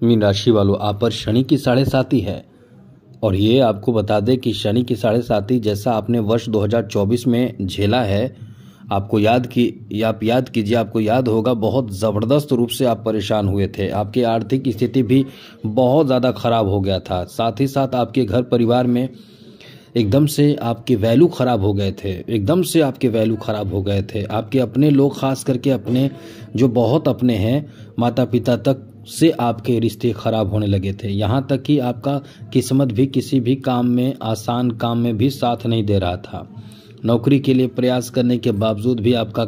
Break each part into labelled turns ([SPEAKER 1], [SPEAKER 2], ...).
[SPEAKER 1] Mean राशि वालों, आप पर शनि की 7.5 है। और ये आपको बता दें कि शनि की 7.5 जैसा आपने वर्ष 2024 में झेला है, आप याद कीजिए, आपको याद होगा बहुत ज़बरदस्त रूप से आप परेशान हुए थे। आपकी आर्थिक स्थिति भी बहुत ज़्यादा खराब हो गया था। साथ ही साथ आपके घर परिवार में एकदम से आपके वैल्यू खराब हो गए थे, आपके अपने लोग, खास करके अपने जो बहुत अपने हैं, माता पिता तक से आपके रिश्ते खराब होने लगे थे। यहाँ तक कि आपका किस्मत भी किसी भी काम में, आसान काम में भी साथ नहीं दे रहा था। नौकरी के लिए प्रयास करने के बावजूद भी आपका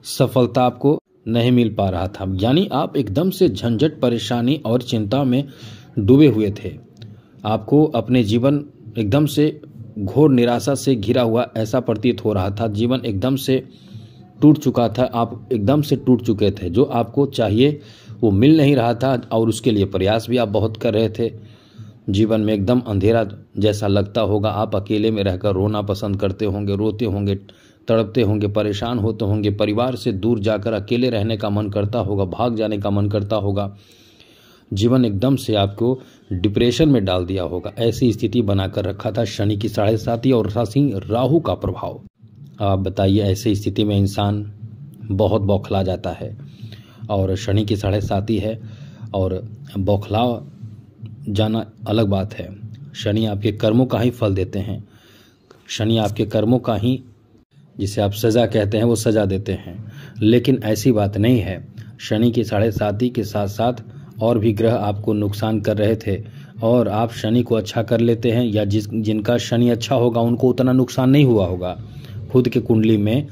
[SPEAKER 1] सफलता आपको नहीं मिल पा रहा था। यानी आप एकदम से झंझट, परेशानी और चिंता में डूबे हुए थे। आपको अपने जीवन एकदम से घोर निराशा से घिरा हुआ ऐसा प्रतीत हो रहा था। जीवन एकदम से टूट चुका था, आप एकदम से टूट चुके थे। जो आपको चाहिए वो मिल नहीं रहा था और उसके लिए प्रयास भी आप बहुत कर रहे थे। जीवन में एकदम अंधेरा जैसा लगता होगा। आप अकेले में रहकर रोना पसंद करते होंगे, रोते होंगे, तड़पते होंगे, परेशान होते होंगे। परिवार से दूर जाकर अकेले रहने का मन करता होगा, भाग जाने का मन करता होगा। जीवन एकदम से आपको डिप्रेशन में डाल दिया होगा। ऐसी स्थिति बनाकर रखा था शनि की 7.5 और राहु का प्रभाव। आप बताइए, ऐसी स्थिति में इंसान बहुत बौखला जाता है। और शनि की 7.5 है और बौखला जाना अलग बात है। शनि आपके कर्मों का ही फल देते हैं। शनि आपके कर्मों का ही, जिसे आप सज़ा कहते हैं, वो सज़ा देते हैं। लेकिन ऐसी बात नहीं है। शनि की 7.5 के साथ साथ और भी ग्रह आपको नुकसान कर रहे थे और आप शनि को अच्छा कर लेते हैं, या जिनका शनि अच्छा होगा उनको उतना नुकसान नहीं हुआ होगा। खुद के कुंडली में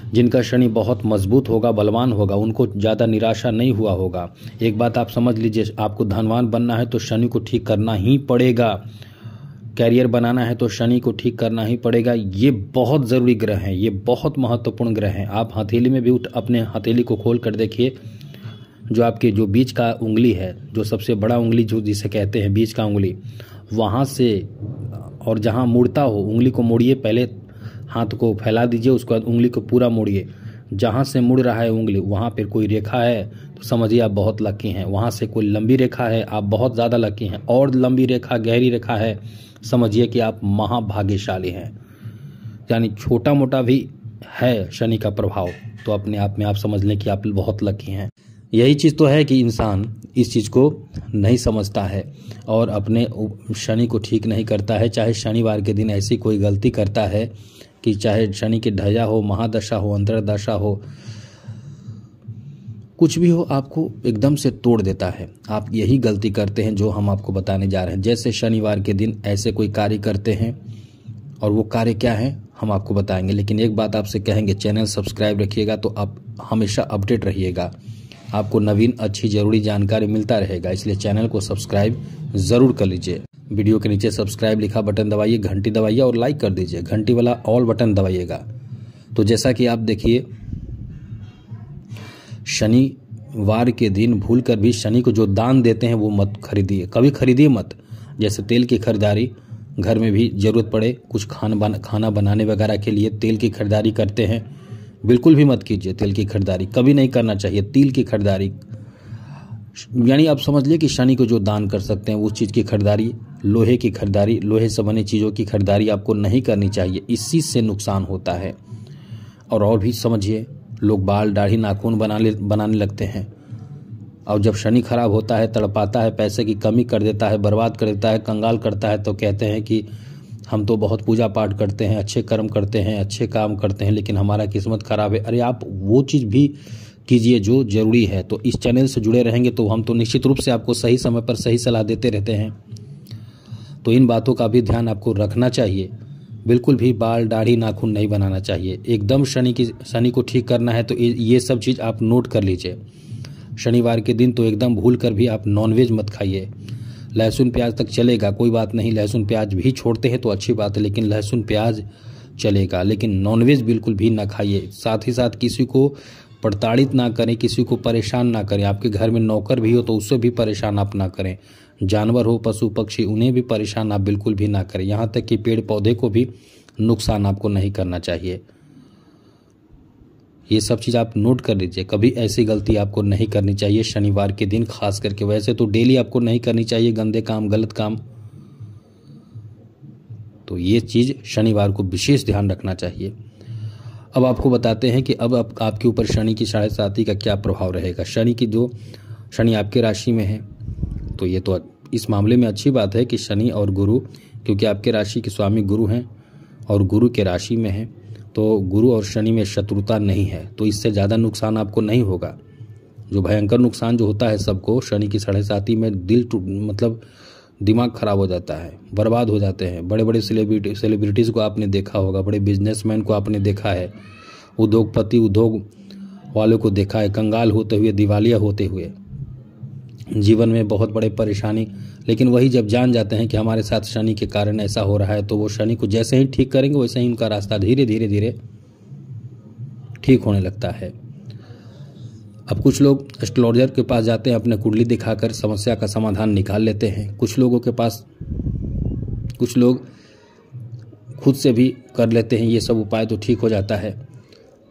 [SPEAKER 1] जिनका शनि बहुत मजबूत होगा, बलवान होगा, उनको ज़्यादा निराशा नहीं हुआ होगा। एक बात आप समझ लीजिए, आपको धनवान बनना है तो शनि को ठीक करना ही पड़ेगा। कैरियर बनाना है तो शनि को ठीक करना ही पड़ेगा। ये बहुत ज़रूरी ग्रह हैं, ये बहुत महत्वपूर्ण ग्रह हैं। आप हथेली में भी अपने हथेली को खोल कर देखिए, जो आपके जो बीच का उंगली है, जो सबसे बड़ा उंगली जो जिसे कहते हैं बीच का उंगली, वहाँ से और जहाँ मुड़ता हो उंगली को मोड़िए। पहले हाथ को फैला दीजिए, उसके बाद उंगली को पूरा मोड़िए। जहाँ से मुड़ रहा है उंगली, वहाँ पर कोई रेखा है तो समझिए आप बहुत लकी हैं। वहाँ से कोई लंबी रेखा है, आप बहुत ज़्यादा लकी हैं। और लंबी रेखा, गहरी रेखा है, समझिए कि आप महाभाग्यशाली हैं। यानी छोटा मोटा भी है शनि का प्रभाव तो अपने आप में आप समझ लें कि आप बहुत लकी हैं। यही चीज़ तो है कि इंसान इस चीज़ को नहीं समझता है और अपने शनि को ठीक नहीं करता है। चाहे शनिवार के दिन ऐसी कोई गलती करता है कि चाहे शनि की ढैया हो, महादशा हो, अंतरदशा हो, कुछ भी हो, आपको एकदम से तोड़ देता है। आप यही गलती करते हैं जो हम आपको बताने जा रहे हैं। जैसे शनिवार के दिन ऐसे कोई कार्य करते हैं, और वो कार्य क्या है हम आपको बताएंगे। लेकिन एक बात आपसे कहेंगे, चैनल सब्सक्राइब रखिएगा तो आप हमेशा अपडेट रहिएगा। आपको नवीन अच्छी ज़रूरी जानकारी मिलता रहेगा, इसलिए चैनल को सब्सक्राइब ज़रूर कर लीजिए। वीडियो के नीचे सब्सक्राइब लिखा बटन दबाइए, घंटी दबाइए और लाइक कर दीजिए। घंटी वाला ऑल बटन दबाइएगा। तो जैसा कि आप देखिए, शनिवार के दिन भूलकर भी शनि को जो दान देते हैं वो मत खरीदिए, कभी खरीदिए मत। जैसे तेल की खरीदारी, घर में भी ज़रूरत पड़े कुछ खाना बनाने वगैरह के लिए तेल की खरीदारी करते हैं, बिल्कुल भी मत कीजिए। तेल की खरीदारी कभी नहीं करना चाहिए। तिल की खरीदारी, यानी आप समझ लिए कि शनि को जो दान कर सकते हैं उस चीज़ की खरीदारी, लोहे की खरीदारी, लोहे से बनी चीज़ों की खरीदारी आपको नहीं करनी चाहिए। इसी से नुकसान होता है। और भी समझिए, लोग बाल, दाढ़ी, नाखून बनाने लगते हैं, और जब शनि खराब होता है, तड़पाता है, पैसे की कमी कर देता है, बर्बाद कर देता है, कंगाल करता है, तो कहते हैं कि हम तो बहुत पूजा पाठ करते हैं, अच्छे कर्म करते हैं, अच्छे काम करते हैं, लेकिन हमारा किस्मत खराब है। अरे आप वो चीज़ भी कीजिए जो ज़रूरी है। तो इस चैनल से जुड़े रहेंगे तो हम तो निश्चित रूप से आपको सही समय पर सही सलाह देते रहते हैं। तो इन बातों का भी ध्यान आपको रखना चाहिए। बिल्कुल भी बाल, दाढ़ी, नाखून नहीं बनाना चाहिए। एकदम शनि को ठीक करना है तो ये सब चीज़ आप नोट कर लीजिए। शनिवार के दिन तो एकदम भूल कर भी आप नॉनवेज मत खाइए। लहसुन प्याज तक चलेगा, कोई बात नहीं, लहसुन प्याज भी छोड़ते हैं तो अच्छी बात है, लेकिन लहसुन प्याज चलेगा, लेकिन नॉनवेज बिल्कुल भी ना खाइए। साथ ही साथ किसी को प्रताड़ित ना करें, किसी को परेशान ना करें। आपके घर में नौकर भी हो तो उससे भी परेशान आप ना करें। जानवर हो, पशु पक्षी, उन्हें भी परेशान आप बिल्कुल भी ना करें। यहाँ तक कि पेड़ पौधे को भी नुकसान आपको नहीं करना चाहिए। ये सब चीज़ आप नोट कर लीजिए। कभी ऐसी गलती आपको नहीं करनी चाहिए शनिवार के दिन खास करके। वैसे तो डेली आपको नहीं करनी चाहिए गंदे काम, गलत काम, तो ये चीज़ शनिवार को विशेष ध्यान रखना चाहिए। अब आपको बताते हैं कि अब आपके ऊपर शनि की 7.5 का क्या प्रभाव रहेगा। शनि आपके राशि में है, तो ये तो इस मामले में अच्छी बात है कि शनि और गुरु, क्योंकि आपके राशि के स्वामी गुरु हैं और गुरु के राशि में है, तो गुरु और शनि में शत्रुता नहीं है, तो इससे ज़्यादा नुकसान आपको नहीं होगा। जो भयंकर नुकसान जो होता है सबको शनि की 7.5 में मतलब दिमाग खराब हो जाता है, बर्बाद हो जाते हैं। बड़े बड़े सेलिब्रिटीज़ को आपने देखा होगा, बड़े बिजनेसमैन को आपने देखा है, उद्योगपति, उद्योग वालों को देखा है, कंगाल होते हुए, दिवालिया होते हुए, जीवन में बहुत बड़े परेशानी। लेकिन वही जब जान जाते हैं कि हमारे साथ शनि के कारण ऐसा हो रहा है, तो वो शनि को जैसे ही ठीक करेंगे वैसे ही उनका रास्ता धीरे धीरे धीरे ठीक होने लगता है। अब कुछ लोग एस्ट्रोलॉजर के पास जाते हैं, अपने कुंडली दिखाकर समस्या का समाधान निकाल लेते हैं। कुछ लोग खुद से भी कर लेते हैं ये सब उपाय, तो ठीक हो जाता है।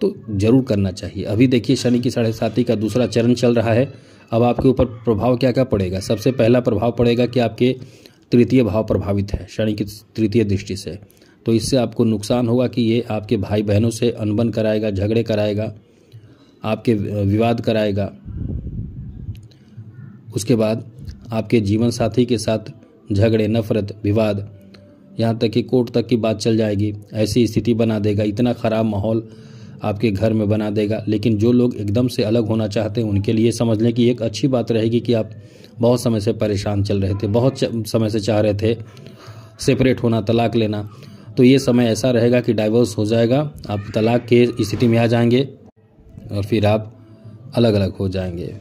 [SPEAKER 1] तो जरूर करना चाहिए। अभी देखिए शनि की 7.5 का दूसरा चरण चल रहा है। अब आपके ऊपर प्रभाव क्या क्या पड़ेगा। सबसे पहला प्रभाव पड़ेगा कि आपके तृतीय भाव प्रभावित है शनि की तृतीय दृष्टि से, तो इससे आपको नुकसान होगा कि ये आपके भाई बहनों से अनबन कराएगा, झगड़े कराएगा, आपके विवाद कराएगा। उसके बाद आपके जीवन साथी के साथ झगड़े, नफरत, विवाद, यहाँ तक कि कोर्ट तक की बात चल जाएगी। ऐसी स्थिति बना देगा, इतना ख़राब माहौल आपके घर में बना देगा। लेकिन जो लोग एकदम से अलग होना चाहते हैं उनके लिए समझ लें कि एक अच्छी बात रहेगी कि आप बहुत समय से परेशान चल रहे थे, बहुत समय से चाह रहे थे सेपरेट होना, तलाक लेना, तो ये समय ऐसा रहेगा कि डाइवोर्स हो जाएगा, आप तलाक के स्थिति में आ जाएंगे और फिर आप अलग अलग हो जाएंगे।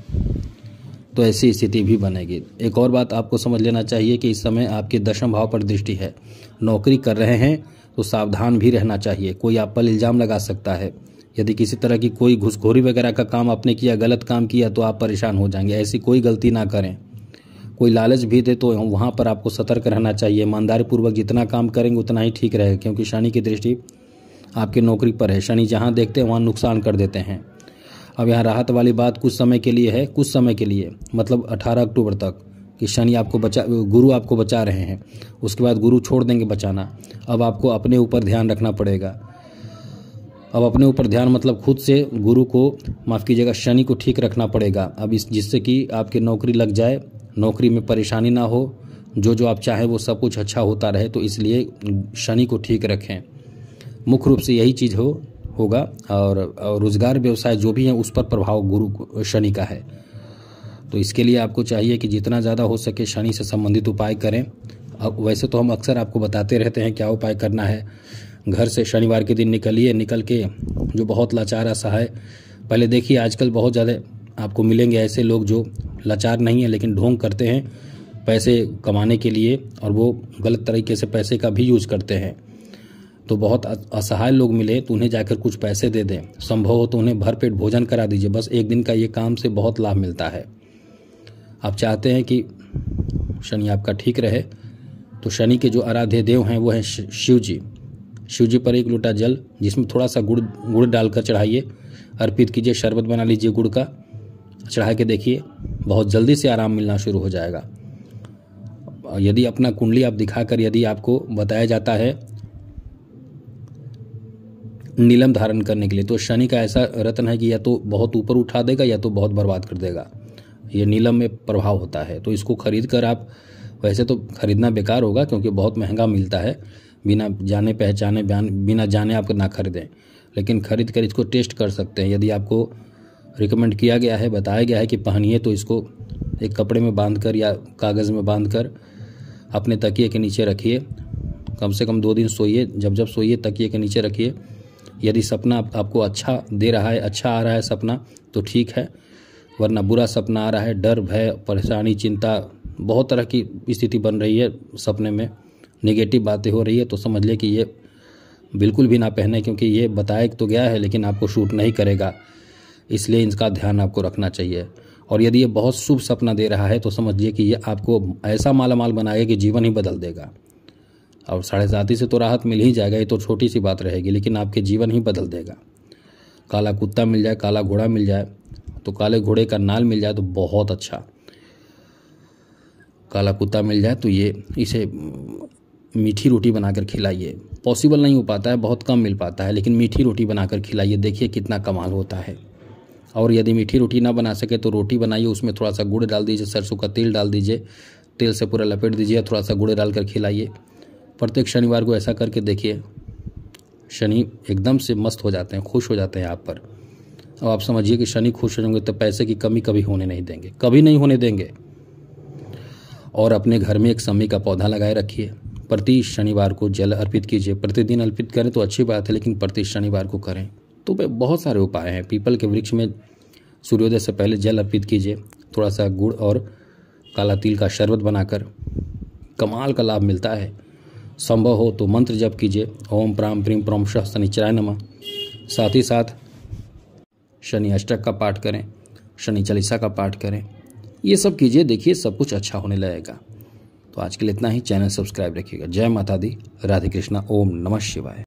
[SPEAKER 1] तो ऐसी स्थिति भी बनेगी। एक और बात आपको समझ लेना चाहिए कि इस समय आपके 10वें भाव पर दृष्टि है। नौकरी कर रहे हैं तो सावधान भी रहना चाहिए। कोई आप पर इल्ज़ाम लगा सकता है। यदि किसी तरह की कोई घूसखोरी वगैरह का काम आपने किया, गलत काम किया, तो आप परेशान हो जाएंगे। ऐसी कोई गलती ना करें। कोई लालच भी दे तो वहाँ पर आपको सतर्क रहना चाहिए। ईमानदारी पूर्वक जितना काम करेंगे उतना ही ठीक रहेगा, क्योंकि शनि की दृष्टि आपके नौकरी पर है। शनि जहाँ देखते हैं वहाँ नुकसान कर देते हैं। अब यहाँ राहत वाली बात कुछ समय के लिए है, कुछ समय के लिए मतलब 18 अक्टूबर तक, कि शनि आपको गुरु आपको बचा रहे हैं। उसके बाद गुरु छोड़ देंगे बचाना। अब आपको अपने ऊपर ध्यान रखना पड़ेगा। अब अपने ऊपर ध्यान मतलब खुद से गुरु को, माफ़ कीजिएगा, शनि को ठीक रखना पड़ेगा। अब जिससे कि आपकी नौकरी लग जाए, नौकरी में परेशानी ना हो, जो आप चाहें वो सब कुछ अच्छा होता रहे। तो इसलिए शनि को ठीक रखें, मुख्य रूप से यही चीज़ होगा। और रोजगार व्यवसाय जो भी है उस पर प्रभाव गुरु शनि का है। तो इसके लिए आपको चाहिए कि जितना ज़्यादा हो सके शनि से संबंधित उपाय करें। अब वैसे तो हम अक्सर आपको बताते रहते हैं क्या उपाय करना है। घर से शनिवार के दिन निकल के जो बहुत लाचार असहाय, पहले देखिए आजकल बहुत ज़्यादा आपको मिलेंगे ऐसे लोग जो लाचार नहीं है लेकिन ढोंग करते हैं पैसे कमाने के लिए, और वो गलत तरीके से पैसे का भी यूज करते हैं। तो बहुत असहाय लोग मिले तो उन्हें जाकर कुछ पैसे दे दें, संभव हो तो उन्हें भरपेट भोजन करा दीजिए। बस एक दिन का ये काम से बहुत लाभ मिलता है। आप चाहते हैं कि शनि आपका ठीक रहे, तो शनि के जो आराध्य देव हैं वो हैं शिव जी। शिव जी पर 1 लोटा जल जिसमें थोड़ा सा गुड़ डालकर चढ़ाइए, अर्पित कीजिए, शरबत बना लीजिए गुड़ का, चढ़ा के देखिए, बहुत जल्दी से आराम मिलना शुरू हो जाएगा। यदि अपना कुंडली आप दिखाकर यदि आपको बताया जाता है नीलम धारण करने के लिए, तो शनि का ऐसा रत्न है कि या तो बहुत ऊपर उठा देगा या तो बहुत बर्बाद कर देगा। ये नीलम में प्रभाव होता है। तो इसको खरीद कर आप, वैसे तो खरीदना बेकार होगा क्योंकि बहुत महंगा मिलता है, बिना जाने पहचाने बिना जाने आप ना खरीदें, लेकिन खरीद कर इसको टेस्ट कर सकते हैं। यदि आपको रिकमेंड किया गया है, बताया गया है कि पहनिए, तो इसको एक कपड़े में बांधकर या कागज़ में बांधकर अपने तकिए के नीचे रखिए। कम से कम 2 दिन सोइए, जब सोइए तकिए के नीचे रखिए। यदि सपना आपको अच्छा दे रहा है, अच्छा आ रहा है सपना, तो ठीक है, वरना बुरा सपना आ रहा है, डर, भय, परेशानी, चिंता, बहुत तरह की स्थिति बन रही है, सपने में नेगेटिव बातें हो रही है, तो समझ ले कि ये बिल्कुल भी ना पहने, क्योंकि ये बताया तो गया है लेकिन आपको शूट नहीं करेगा। इसलिए इसका ध्यान आपको रखना चाहिए। और यदि ये बहुत शुभ सपना दे रहा है तो समझिए कि ये आपको ऐसा मालामाल बनाएगा कि जीवन ही बदल देगा। और 7.5 से तो राहत मिल ही जाएगा, ये तो छोटी सी बात रहेगी, लेकिन आपके जीवन ही बदल देगा। काला कुत्ता मिल जाए, काला घोड़ा मिल जाए, तो काले घोड़े का नाल मिल जाए तो बहुत अच्छा। काला कुत्ता मिल जाए तो इसे मीठी रोटी बनाकर खिलाइए। पॉसिबल नहीं हो पाता है, बहुत कम मिल पाता है, लेकिन मीठी रोटी बनाकर खिलाइए, देखिए कितना कमाल होता है। और यदि मीठी रोटी ना बना सके तो रोटी बनाइए, उसमें थोड़ा सा गुड़ डाल दीजिए, सरसों का तेल डाल दीजिए, तेल से पूरा लपेट दीजिए, थोड़ा सा गुड़ डालकर खिलाइए। प्रत्येक शनिवार को ऐसा करके देखिए, शनि एकदम से मस्त हो जाते हैं, खुश हो जाते हैं आप पर। अब आप समझिए कि शनि खुश हो जाएंगे तो पैसे की कमी कभी होने नहीं देंगे, कभी नहीं होने देंगे। और अपने घर में एक शमी का पौधा लगाए रखिए, प्रति शनिवार को जल अर्पित कीजिए। प्रतिदिन अर्पित करें तो अच्छी बात है, लेकिन प्रति शनिवार को करें। तो बहुत सारे उपाय हैं। पीपल के वृक्ष में सूर्योदय से पहले जल अर्पित कीजिए, थोड़ा सा गुड़ और काला तिल का शरबत बनाकर, कमाल का लाभ मिलता है। संभव हो तो मंत्र जप कीजिए, ओम प्राम प्रीम प्रोम शः शनिचराय नमः। साथ ही साथ शनि अष्टक का पाठ करें, शनि चालीसा का पाठ करें, ये सब कीजिए, देखिए सब कुछ अच्छा होने लगेगा। तो आज के लिए इतना ही। चैनल सब्सक्राइब रखिएगा। जय माता दी, राधे कृष्णा, ओम नमः शिवाय।